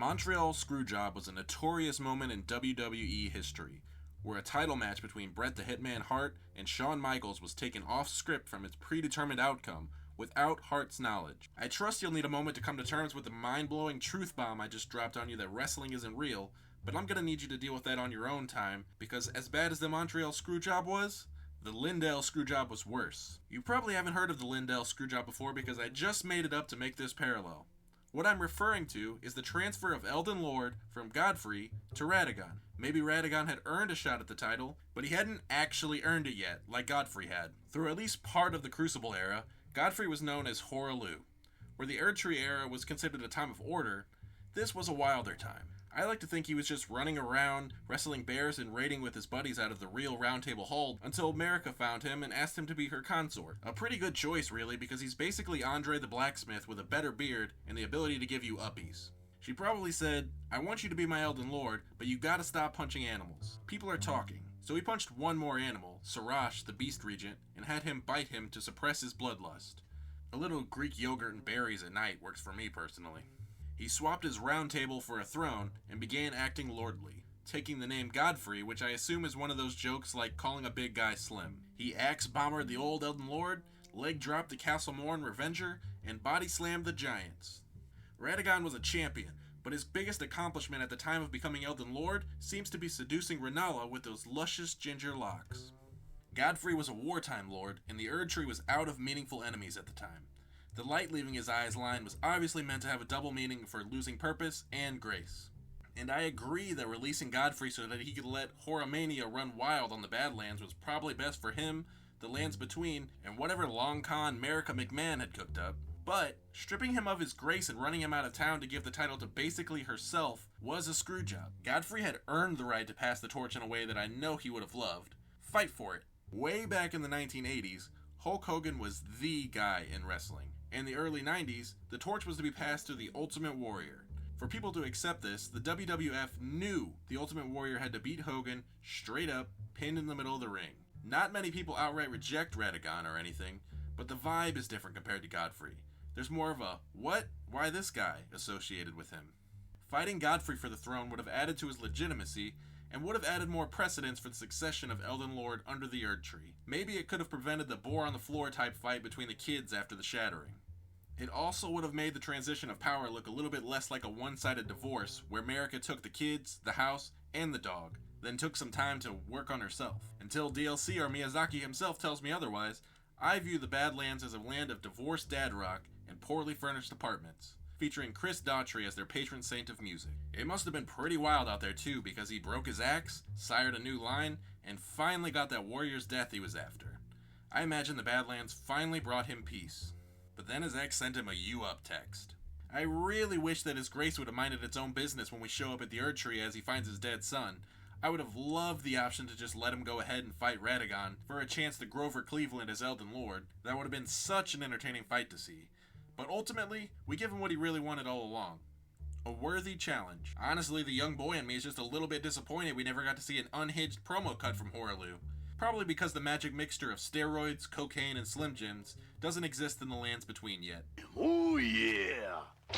Montreal Screwjob was a notorious moment in WWE history, where a title match between Bret the Hitman Hart and Shawn Michaels was taken off script from its predetermined outcome without Hart's knowledge. I trust you'll need a moment to come to terms with the mind-blowing truth bomb I just dropped on you that wrestling isn't real, but I'm gonna need you to deal with that on your own time, because as bad as the Montreal Screwjob was, the Lindell Screwjob was worse. You probably haven't heard of the Lindell Screwjob before because I just made it up to make this parallel. What I'm referring to is the transfer of Elden Lord from Godfrey to Radagon. Maybe Radagon had earned a shot at the title, but he hadn't actually earned it yet, like Godfrey had. Through at least part of the Crucible era, Godfrey was known as Horaloo. Where the Erdtree era was considered a time of order, this was a wilder time. I like to think he was just running around, wrestling bears and raiding with his buddies out of the real Round Table Hold until America found him and asked him to be her consort. A pretty good choice, really, because he's basically Andre the Blacksmith with a better beard and the ability to give you uppies. She probably said, "I want you to be my Elden Lord, but you gotta stop punching animals. People are talking." So he punched one more animal, Sarash, the Beast Regent, and had him bite him to suppress his bloodlust. A little Greek yogurt and berries at night works for me personally. He swapped his round table for a throne and began acting lordly, taking the name Godfrey, which I assume is one of those jokes like calling a big guy slim. He axe-bombered the old Elden Lord, leg-dropped the Castle Morn Revenger, and body-slammed the Giants. Radagon was a champion, but his biggest accomplishment at the time of becoming Elden Lord seems to be seducing Renala with those luscious ginger locks. Godfrey was a wartime lord, and the Erdtree was out of meaningful enemies at the time. The light leaving his eyes line was obviously meant to have a double meaning for losing purpose and grace. And I agree that releasing Godfrey so that he could let Horamania run wild on the Badlands was probably best for him, the lands between, and whatever long con America McMahon had cooked up. But stripping him of his grace and running him out of town to give the title to basically herself was a screw job. Godfrey had earned the right to pass the torch in a way that I know he would have loved. Fight for it. Way back in the 1980s, Hulk Hogan was the guy in wrestling. In the early 90s, the torch was to be passed to the Ultimate Warrior. For people to accept this, the WWF knew the Ultimate Warrior had to beat Hogan straight up, pinned in the middle of the ring. Not many people outright reject Radagon or anything, but the vibe is different compared to Godfrey. There's more of a, what? Why this guy? Associated with him. Fighting Godfrey for the throne would have added to his legitimacy, and would have added more precedence for the succession of Elden Lord under the Erdtree. Maybe it could have prevented the boar on the floor type fight between the kids after the shattering. It also would have made the transition of power look a little bit less like a one-sided divorce, where Marika took the kids, the house, and the dog, then took some time to work on herself. Until DLC or Miyazaki himself tells me otherwise, I view the Badlands as a land of divorced dad rock and poorly furnished apartments, featuring Chris Daughtry as their patron saint of music. It must have been pretty wild out there too, because he broke his axe, sired a new line, and finally got that warrior's death he was after. I imagine the Badlands finally brought him peace. But then his ex sent him a "you up" text. I really wish that his grace would have minded its own business when we show up at the Erdtree as he finds his dead son. I would have loved the option to just let him go ahead and fight Radagon for a chance to Grover Cleveland as Elden Lord. That would have been such an entertaining fight to see. But ultimately, we give him what he really wanted all along. A worthy challenge. Honestly, the young boy in me is just a little bit disappointed we never got to see an unhinged promo cut from Horaloo. Probably because the magic mixture of steroids, cocaine, and Slim Jims doesn't exist in the lands between yet. Oh yeah!